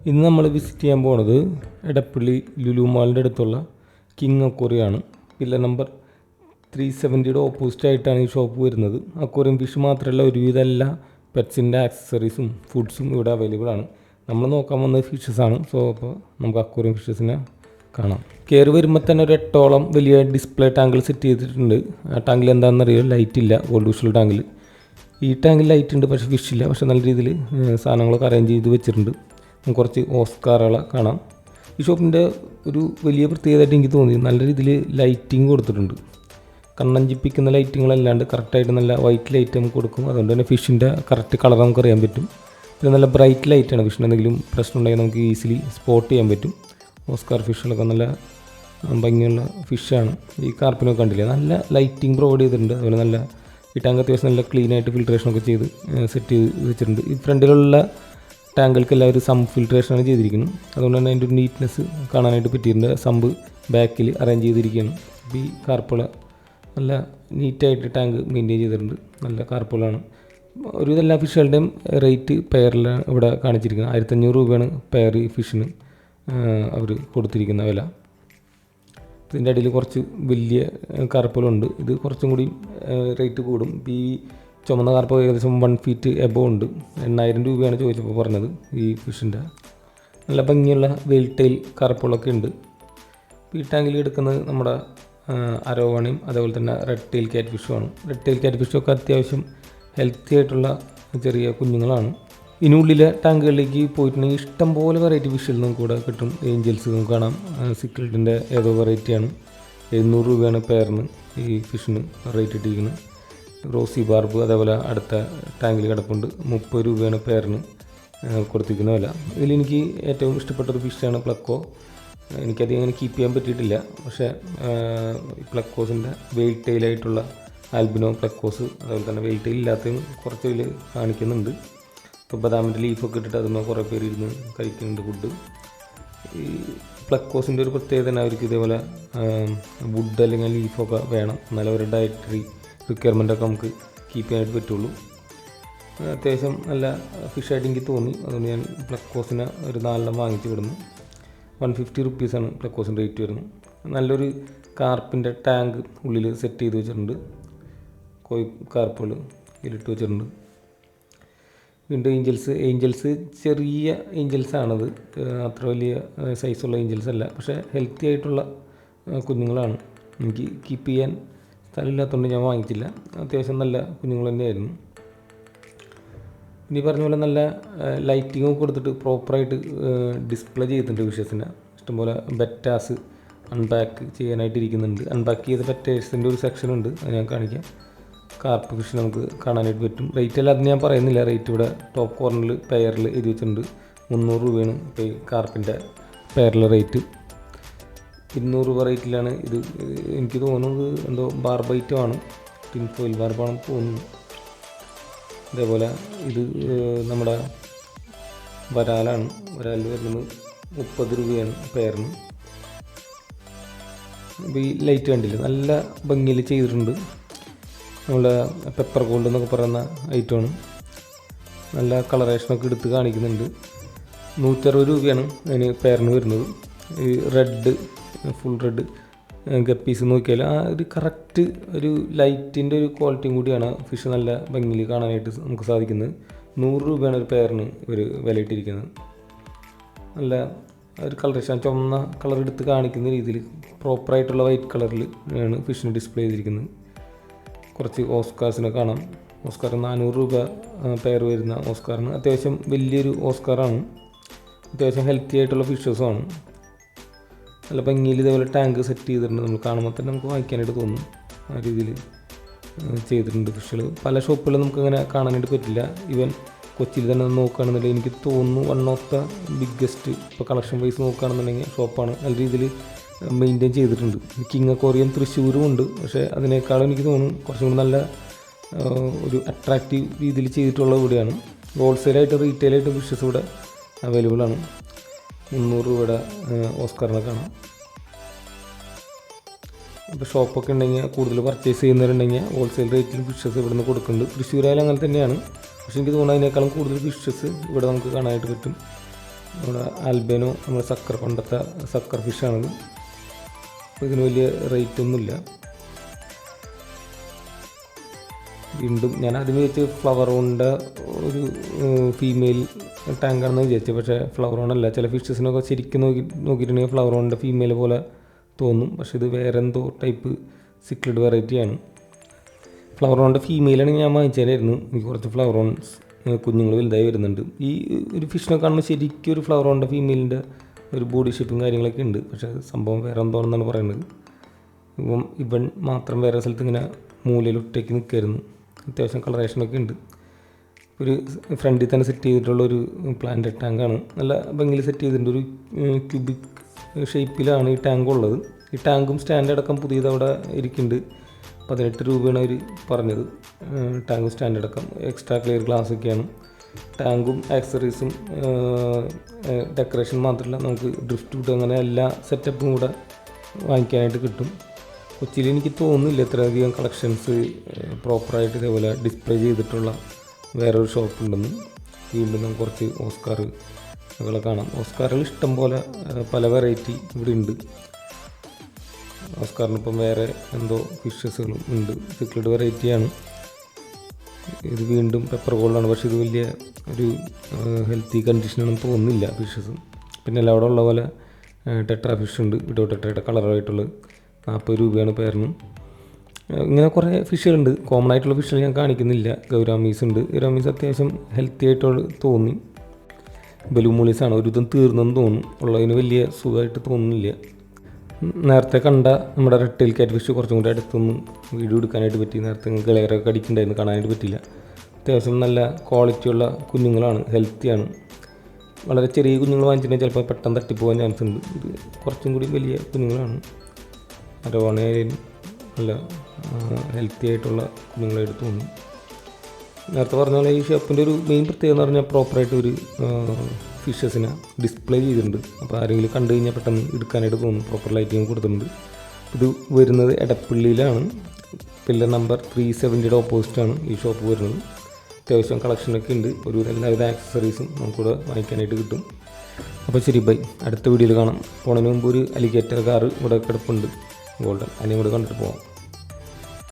ഇന്ന് നമ്മൾ വിസിറ്റ് ചെയ്യാൻ പോകുന്നത് എടപ്പള്ളി ലുലു മാളിൻ്റെ അടുത്തുള്ള കിങ് അക്വേറിയമാണ്. പില്ലർ നമ്പർ 370 ഓപ്പോസിറ്റ് ആയിട്ടാണ് ഈ ഷോപ്പ് വരുന്നത്. അക്വേറിയം ഫിഷ് മാത്രമല്ല, ഒരുവിധം എല്ലാ പെറ്റ്സിൻ്റെ ആക്സസറീസും ഫുഡ്സും ഇവിടെ അവൈലബിൾ ആണ്. നമ്മൾ നോക്കാൻ വന്നത് ഫിഷസ് ആണ്. സോ അപ്പോൾ നമുക്ക് അക്വേറിയം ഫിഷസിനെ കാണാം. കയറി വരുമ്പോൾ തന്നെ ഒരു 8ഓളം വലിയ ഡിസ്പ്ലേ ടാങ്കിൽ സെറ്റ് ചെയ്തിട്ടുണ്ട്. ആ ടാങ്കിൽ എന്താണെന്നറിയോ, ലൈറ്റ് ഇല്ല. ഗോൾഡ് വിഷൽ ടാങ്കിൽ ഈ ടാങ്കിൽ ലൈറ്റ് ഉണ്ട്, പക്ഷേ ഫിഷ് ഇല്ല. പക്ഷേ നല്ല രീതിയിൽ സാധനങ്ങളൊക്കെ അറേഞ്ച് ചെയ്ത് വെച്ചിട്ടുണ്ട്. കുറച്ച് ഓസ്കാറുകളെ കാണാം. ഈ ഷോപ്പിൻ്റെ ഒരു വലിയ പ്രത്യേകതയായിട്ട് എനിക്ക് തോന്നി, നല്ല രീതിയിൽ ലൈറ്റിങ് കൊടുത്തിട്ടുണ്ട്. കണ്ണഞ്ചിപ്പിക്കുന്ന ലൈറ്റിങ്ങളല്ലാണ്ട് കറക്റ്റായിട്ട് നല്ല വൈറ്റ് ലൈറ്റ് നമുക്ക് കൊടുക്കും. അതുകൊണ്ട് തന്നെ ഫിഷിൻ്റെ കറക്റ്റ് കളർ നമുക്ക് അറിയാൻ പറ്റും. പിന്നെ നല്ല ബ്രൈറ്റ് ലൈറ്റാണ്. ഫിഷിന് എന്തെങ്കിലും പ്രശ്നം ഉണ്ടെങ്കിൽ നമുക്ക് ഈസിലി സ്പോട്ട് ചെയ്യാൻ പറ്റും. ഓസ്കാർ ഫിഷുകളൊക്കെ നല്ല ഭംഗിയുള്ള ഫിഷാണ്. ഈ കാർപ്പിനൊക്കെ കണ്ടില്ലേ, നല്ല ലൈറ്റിംഗ് പ്രൊവൈഡ് ചെയ്തിട്ടുണ്ട്. അതുപോലെ നല്ല ഈ ടാങ്ക് അത്യാവശ്യം നല്ല ക്ലീനായിട്ട് ഫിൽട്രേഷനൊക്കെ ചെയ്ത് സെറ്റ് ചെയ്ത് വെച്ചിട്ടുണ്ട്. ഈ ഫ്രണ്ടിലുള്ള ടാങ്കൾക്ക് എല്ലാവരും സമ്പ് ഫിൽട്രേഷനാണ് ചെയ്തിരിക്കുന്നത്. അതുകൊണ്ട് തന്നെ അതിൻ്റെ ഒരു നീറ്റ്നെസ് കാണാനായിട്ട് പറ്റിയിട്ടുണ്ട്. സമ്പ് ബാക്കിൽ അറേഞ്ച് ചെയ്തിരിക്കുകയാണ്. ഈ കാർപ്പുള നല്ല നീറ്റായിട്ട് ടാങ്ക് മെയിൻറ്റെയിൻ ചെയ്തിട്ടുണ്ട്. നല്ല കാർപ്പുകളാണ്. ഒരു എല്ലാ ഫിഷുകളുടെയും റേറ്റ് പെയറിലാണ് ഇവിടെ കാണിച്ചിരിക്കുന്നത്. 1500 രൂപയാണ് പെയർ ഈ ഫിഷിന് അവർ കൊടുത്തിരിക്കുന്ന വില. ഇതിൻ്റെ അടിയിൽ കുറച്ച് വലിയ കാർപ്പുകളുണ്ട്. ഇത് കുറച്ചും കൂടി റേറ്റ് കൂടും. ഈ ചുമന്ന കാർപ്പ് ഏകദേശം 1 ഫീറ്റ് എബോ ഉണ്ട്. 8000 രൂപയാണ് ചോദിച്ചപ്പോൾ പറഞ്ഞത് ഈ ഫിഷിൻ്റെ. നല്ല ഭംഗിയുള്ള വെയിൽ ടൈൽ കാർപ്പുകളൊക്കെ ഉണ്ട്. ഈ ടാങ്കിൽ എടുക്കുന്നത് നമ്മുടെ അരോവണയും അതേപോലെ തന്നെ റെഡ് ടെയിൽ ക്യാറ്റ് ഫിഷുമാണ്. റെഡ് ടെയിൽ ക്യാറ്റ് ഫിഷൊക്കെ അത്യാവശ്യം ഹെൽത്തി ആയിട്ടുള്ള ചെറിയ കുഞ്ഞുങ്ങളാണ്. ഇതിനുള്ളിലെ ടാങ്കുകളിലേക്ക് പോയിട്ടുണ്ടെങ്കിൽ ഇഷ്ടംപോലെ വെറൈറ്റി ഫിഷുകൾ നമുക്ക് ഇവിടെ കിട്ടും. ഏഞ്ചൽസ് നമുക്ക് കാണാം. സിക്കിൾഡിൻ്റെ ഏതോ വെറൈറ്റിയാണ്. 700 രൂപയാണ് പെയറിന് ഈ ഫിഷിന് റേറ്റ് ഇട്ടിരിക്കുന്നത്. റോസി ബാർബ് അതേപോലെ അടുത്ത ടാങ്കിൽ കിടപ്പുണ്ട്. 30 രൂപയാണ് പെയറിന് കൊടുത്തിരിക്കുന്ന വില. ഇതിലെനിക്ക് ഏറ്റവും ഇഷ്ടപ്പെട്ടൊരു ഫിഷാണ് പ്ലക്കോ. എനിക്കധികം അങ്ങനെ കീപ്പ് ചെയ്യാൻ പറ്റിയിട്ടില്ല. പക്ഷേ പ്ലക്കോസിൻ്റെ വെയിൽ ടൈലായിട്ടുള്ള ആൽബിനോ പ്ലക്കോസ്, അതുപോലെ തന്നെ വെയിൽ ടൈൽ ഇല്ലാത്തതും കുറച്ച് ഇതിൽ കാണിക്കുന്നുണ്ട്. ഇപ്പോൾ ബദാമിൻ്റെ ലീഫൊക്കെ ഇട്ടിട്ട് അതിന് കുറേ പേര് ഇരുന്ന് കഴിക്കുന്നുണ്ട് ഫുഡ്. ഈ പ്ലക്കോസിൻ്റെ ഒരു പ്രത്യേകത തന്നെ അവർക്ക് ഇതേപോലെ വുഡ് അല്ലെങ്കിൽ ലീഫൊക്കെ വേണം. എന്നാലും അവരുടെ ഡയറ്ററി റിക്വയർമെൻറ്റൊക്കെ നമുക്ക് കീപ്പ് ചെയ്യാനായിട്ട് പറ്റുള്ളൂ. അത്യാവശ്യം നല്ല ഫിഷായിട്ട് എനിക്ക് തോന്നി. അതുകൊണ്ട് ഞാൻ പ്ലക്കോസിനെ ഒരു 4 വാങ്ങിച്ച് വിടുന്നു. 150 റുപ്പീസാണ് പ്ലക്കോസിൻ്റെ റേറ്റ് വരുന്നത്. നല്ലൊരു കാർപ്പിൻ്റെ ടാങ്ക് ഉള്ളിൽ സെറ്റ് ചെയ്ത് വെച്ചിട്ടുണ്ട്. കോഴി കാർപ്പുകൾ ഇതിലിട്ട് വെച്ചിട്ടുണ്ട്. വീണ്ടും ഏഞ്ചൽസ് ചെറിയ ഏഞ്ചൽസാണത്. അത്ര വലിയ സൈസുള്ള ഏഞ്ചൽസ് അല്ല, പക്ഷേ ഹെൽത്തി ആയിട്ടുള്ള കുഞ്ഞുങ്ങളാണ്. എനിക്ക് കീപ്പ് ചെയ്യാൻ സ്ഥലമില്ലാത്തതുകൊണ്ട് ഞാൻ വാങ്ങിച്ചില്ല. അത്യാവശ്യം നല്ല കുഞ്ഞുങ്ങൾ തന്നെയായിരുന്നു. ഇനി പറഞ്ഞ പോലെ നല്ല ലൈറ്റിങ്ങും കൊടുത്തിട്ട് പ്രോപ്പറായിട്ട് ഡിസ്പ്ലേ ചെയ്തിട്ടുണ്ട് ഫിഷസിനെ. ഇഷ്ടംപോലെ ബെറ്റാസ് അൺപാക്ക് ചെയ്യാനായിട്ട് ഇരിക്കുന്നുണ്ട്. അൺപാക്ക് ചെയ്ത ബെറ്റേഴ്സിൻ്റെ ഒരു സെക്ഷനുണ്ട്, അത് ഞാൻ കാണിക്കാം. കാർപ്പ് ഫിഷ് നമുക്ക് കാണാനായിട്ട് പറ്റും. റേറ്റ് എല്ലാം അതിന് ഞാൻ പറയുന്നില്ല. റേറ്റ് ഇവിടെ ടോപ്പ് കോർണറിൽ പെയറിൽ എഴുതി വെച്ചിട്ടുണ്ട്. 300 രൂപയാണ് ഇപ്പോൾ ഈ കാർപ്പിൻ്റെ പെയറിലെ റേറ്റ്. 200 രൂപ റേറ്റിലാണ് ഇത്. എനിക്ക് തോന്നുന്നത് എന്തോ ബാർബൈറ്റോ ആണ്, ടിൻ ഫോയിൽ ബാർബാണെന്ന് തോന്നുന്നു. അതേപോലെ ഇത് നമ്മുടെ വരാലാണ്. വരാലിൽ വരുന്നത് 30 രൂപയാണ് പെയറിന്. അപ്പോൾ ഈ ലൈറ്റ് കണ്ടില്ല, നല്ല ഭംഗിയിൽ ചെയ്തിട്ടുണ്ട്. നമ്മളെ പെപ്പർ ഗോൾഡ് എന്നൊക്കെ പറയുന്ന ഐറ്റമാണ്. നല്ല കളറേഷനൊക്കെ എടുത്ത് കാണിക്കുന്നുണ്ട്. 160 രൂപയാണ് അതിന് പെയറിന് വരുന്നത്. ഈ റെഡ് ഫുൾ റെഡ് ഗപ്പീസ് നോക്കിയാൽ ആ ഒരു കറക്റ്റ് ഒരു ലൈറ്റിൻ്റെ ഒരു ക്വാളിറ്റിയും കൂടിയാണ് ഫിഷ് നല്ല ഭംഗിയിൽ കാണാനായിട്ട് നമുക്ക് സാധിക്കുന്നത്. 100 രൂപയാണ് ഒരു പെയറിന് ഒരു വിലയിട്ടിരിക്കുന്നത്. നല്ല ഒരു കളറേഷൻ, ചുവന്ന കളർ എടുത്ത് കാണിക്കുന്ന രീതിയിൽ പ്രോപ്പറായിട്ടുള്ള വൈറ്റ് കളറിൽ ആണ് ഫിഷിന് ഡിസ്പ്ലേ ചെയ്തിരിക്കുന്നത്. കുറച്ച് ഓസ്കാർസിനെ കാണാം. ഓസ്കാർ 400 രൂപ പെയർ വരുന്ന ഓസ്കാറിന്. അത്യാവശ്യം വലിയൊരു ഓസ്കാറാണ്. അത്യാവശ്യം ഹെൽത്തി ആയിട്ടുള്ള ഫിഷസുമാണ്. നല്ല ഭംഗിയിൽ ഇതേപോലെ ടാങ്ക് സെറ്റ് ചെയ്തിട്ടുണ്ട്. നമ്മൾ കാണുമ്പോൾ തന്നെ നമുക്ക് വാങ്ങിക്കാനായിട്ട് തോന്നും. ആ രീതിയിൽ ചെയ്തിട്ടുണ്ട് ഫിഷുകൾ. പല ഷോപ്പുകളിലും നമുക്കങ്ങനെ കാണാനായിട്ട് പറ്റില്ല. ഈവൻ കൊച്ചിയിൽ തന്നെ നോക്കുകയാണെന്നുണ്ടെങ്കിൽ എനിക്ക് തോന്നുന്നു 1 ഓഫ് ദ ബിഗ്ഗസ്റ്റ് ഇപ്പോൾ കളക്ഷൻ വൈസ് നോക്കുകയാണെന്നുണ്ടെങ്കിൽ ഷോപ്പാണ്. നല്ല രീതിയിൽ മെയിൻറ്റെയിൻ ചെയ്തിട്ടുണ്ട്. കിങ് അക്വേറിയം തൃശ്ശൂരും ഉണ്ട്, പക്ഷേ അതിനേക്കാളും എനിക്ക് തോന്നുന്നു കുറച്ചും കൂടി നല്ല ഒരു അട്രാക്റ്റീവ് രീതിയിൽ ചെയ്തിട്ടുള്ള കൂടിയാണ്. ഹോൾസെയിലായിട്ട് റീറ്റെയിലായിട്ട് ഫിഷസ് ഇവിടെ അവൈലബിൾ ആണ്. 300 രൂപയുടെ ഓസ്കാറിനെ കാണാം. ഇപ്പോൾ ഷോപ്പൊക്കെ ഉണ്ടെങ്കിൽ കൂടുതൽ പർച്ചേസ് ചെയ്യുന്നവരുണ്ടെങ്കിൽ ഹോൾസെയിൽ റേറ്റിൽ ഫിഷസ് ഇവിടെ നിന്ന് കൊടുക്കുന്നുണ്ട്. തൃശ്ശൂരായാലും അങ്ങനെ തന്നെയാണ്. പക്ഷേ എനിക്ക് തോന്നുന്നു അതിനേക്കാളും കൂടുതൽ ഫിഷസ് ഇവിടെ നമുക്ക് കാണാനായിട്ട് പറ്റും. നമ്മുടെ ആൽബേനോ, നമ്മുടെ സക്കർ, പണ്ടത്തെ സക്കർ ഫിഷാണത്. അപ്പോൾ ഇതിന് വലിയ റേറ്റൊന്നുമില്ല. വീണ്ടും ഞാൻ ആദ്യം വിചാരിച്ച് ഫ്ലവറോണിൻ്റെ ഒരു ഫീമെയിൽ ടാങ്കാണെന്ന് വിചാരിച്ചു. പക്ഷേ ഫ്ലവറോണല്ല. ചില ഫിഷസിനൊക്കെ ശരിക്കും നോക്കിയിട്ടുണ്ടെങ്കിൽ ഫ്ലവറോണിൻ്റെ ഫീമെയിൽ പോലെ തോന്നും. പക്ഷേ ഇത് വേറെ എന്തോ ടൈപ്പ് സിക്ലിഡ് വെറൈറ്റിയാണ്. ഫ്ലവറോണിൻ്റെ ഫീമെയിലാണെങ്കിൽ ഞാൻ വാങ്ങിച്ചാലായിരുന്നു. എനിക്ക് കുറച്ച് ഫ്ലവറോൺസ് കുഞ്ഞുങ്ങൾ വലുതായി വരുന്നുണ്ട്. ഈ ഒരു ഫിഷിനെ കാണുമ്പോൾ ശരിക്കും ഒരു ഫ്ലവറോണിൻ്റെ ഫീമെയിലിൻ്റെ ഒരു ബോഡി ഷേപ്പും കാര്യങ്ങളൊക്കെ ഉണ്ട്. പക്ഷേ സംഭവം വേറെ എന്തോണെന്നാണ് പറയുന്നത്. ഇവൻ മാത്രം വേറെ സ്ഥലത്ത് ഇങ്ങനെ മൂലയിൽ ഒറ്റയ്ക്ക് നിൽക്കായിരുന്നു. അത്യാവശ്യം കളറേഷനൊക്കെ ഉണ്ട്. ഒരു ഫ്രണ്ടിൽ തന്നെ സെറ്റ് ചെയ്തിട്ടുള്ളൊരു പ്ലാന്റ് ടാങ്കാണ്. നല്ല ഭംഗിയിൽ സെറ്റ് ചെയ്തിട്ടുണ്ട്. ഒരു ക്യൂബിക് ഷേപ്പിലാണ് ഈ ടാങ്ക് ഉള്ളത്. ഈ ടാങ്കും സ്റ്റാൻഡ് അടക്കം പുതിയത് അവിടെ ഇരിക്കുന്നുണ്ട്. 18 രൂപയാണ് അവർ പറഞ്ഞത്. ടാങ്കും സ്റ്റാൻഡ് അടക്കം എക്സ്ട്രാ ക്ലിയർ ഗ്ലാസ് ഒക്കെയാണ്. ടാങ്കും ആക്സറീസും ഡെക്കറേഷൻ മാത്രമല്ല, നമുക്ക് ഡ്രിഫ്റ്റ് വുഡ് അങ്ങനെ എല്ലാ സെറ്റപ്പും കൂടെ വാങ്ങിക്കാനായിട്ട് കിട്ടും. കൊച്ചിയിൽ എനിക്ക് തോന്നുന്നില്ല ഇത്രയധികം കളക്ഷൻസ് പ്രോപ്പറായിട്ട് ഇതേപോലെ ഡിസ്പ്ലേ ചെയ്തിട്ടുള്ള വേറൊരു ഷോപ്പുണ്ടെന്ന്. വീണ്ടും നമുക്ക് കുറച്ച് ഓസ്കാറുകളെ കാണാം. ഓസ്കാറുകൾ ഇഷ്ടം പോലെ പല വെറൈറ്റി ഇവിടെ ഉണ്ട്. ഓസ്കാറിനിപ്പം വേറെ എന്തോ ഫിഷസുകളും ഉണ്ട്. സിക്ലിഡ് വെറൈറ്റിയാണ് ഇത്. വീണ്ടും പെപ്പർ ഗോൾഡാണ്. പക്ഷേ ഇത് വലിയ ഒരു ഹെൽത്തി കണ്ടീഷനാണെന്ന് തോന്നുന്നില്ല ഫിഷസ്. പിന്നെ എല്ലാം അവിടെ ഉള്ള പോലെ ടെട്രാ ഫിഷ് ഉണ്ട്. വിഡോ ടെട്രയുടെ കളറായിട്ടുള്ളത് 40 രൂപയാണ് പേരിന്. ഇങ്ങനെ കുറേ ഫിഷുകളുണ്ട്. കോമൺ ആയിട്ടുള്ള ഫിഷുകൾ ഞാൻ കാണിക്കുന്നില്ല. ഗൗരാമീസ് ഉണ്ട്. ഗൗരാമീസ് അത്യാവശ്യം ഹെൽത്തി ആയിട്ടുള്ള തോന്നി. ബലൂമോളീസാണ് ഒരുവിധം തീർന്നെന്ന് തോന്നും. ഉള്ളതിന് വലിയ സുഖമായിട്ട് തോന്നുന്നില്ല. നേരത്തെ കണ്ട നമ്മുടെ റെഡ് ടെയിൽ കാറ്റ് ഫിഷ് കുറച്ചും കൂടി അടുത്തൊന്ന് വീഡിയോ എടുക്കാനായിട്ട് പറ്റി. നേരത്തെ ഗ്ലെയറൊക്കെ അടിക്കുന്നുണ്ടായിരുന്നു, കാണാനായിട്ട് പറ്റില്ല. അത്യാവശ്യം നല്ല ക്വാളിറ്റിയുള്ള കുഞ്ഞുങ്ങളാണ്, ഹെൽത്തിയാണ്. വളരെ ചെറിയ കുഞ്ഞുങ്ങൾ വാങ്ങിച്ചിട്ടുണ്ടെങ്കിൽ ചിലപ്പോൾ പെട്ടെന്ന് തട്ടിപ്പോകാൻ ചാൻസ് ഉണ്ട്. ഇത് കുറച്ചും കൂടി വലിയ കുഞ്ഞുങ്ങളാണ്. അരവണയിൽ നല്ല ഹെൽത്തി ആയിട്ടുള്ള കുഞ്ഞുങ്ങളായിട്ട് തോന്നും. നേരത്തെ പറഞ്ഞ പോലെ ഈ ഷോപ്പിൻ്റെ ഒരു മെയിൻ പ്രത്യേകത എന്ന് പറഞ്ഞാൽ പ്രോപ്പറായിട്ട് ഒരു ഫിഷസിനെ ഡിസ്പ്ലേ ചെയ്തിട്ടുണ്ട്. അപ്പോൾ ആരെങ്കിലും കണ്ടു കഴിഞ്ഞാൽ പെട്ടെന്ന് എടുക്കാനായിട്ട് തോന്നും. പ്രോപ്പർ ലൈറ്റിങ് കൊടുത്തിട്ടുണ്ട്. ഇത് വരുന്നത് എടപ്പള്ളിയിലാണ്. പില്ലർ നമ്പർ 370 ഓപ്പോസിറ്റാണ് ഈ ഷോപ്പ് വരുന്നത്. അത്യാവശ്യം കളക്ഷനൊക്കെ ഉണ്ട്. ഒരു എല്ലാവിധ ആക്സസറീസും നമുക്കിവിടെ വാങ്ങിക്കാനായിട്ട് കിട്ടും. അപ്പോൾ ശരി, ബൈ. അടുത്ത വീഡിയോയിൽ കാണാം. പോണതിന് മുമ്പ് ഒരു അലിഗേറ്റർ കാറ് ഇവിടെ കിടപ്പുണ്ട്, ഗോൾഡൻ. അതിനെ കൂടെ കണ്ടിട്ട് പോകാം.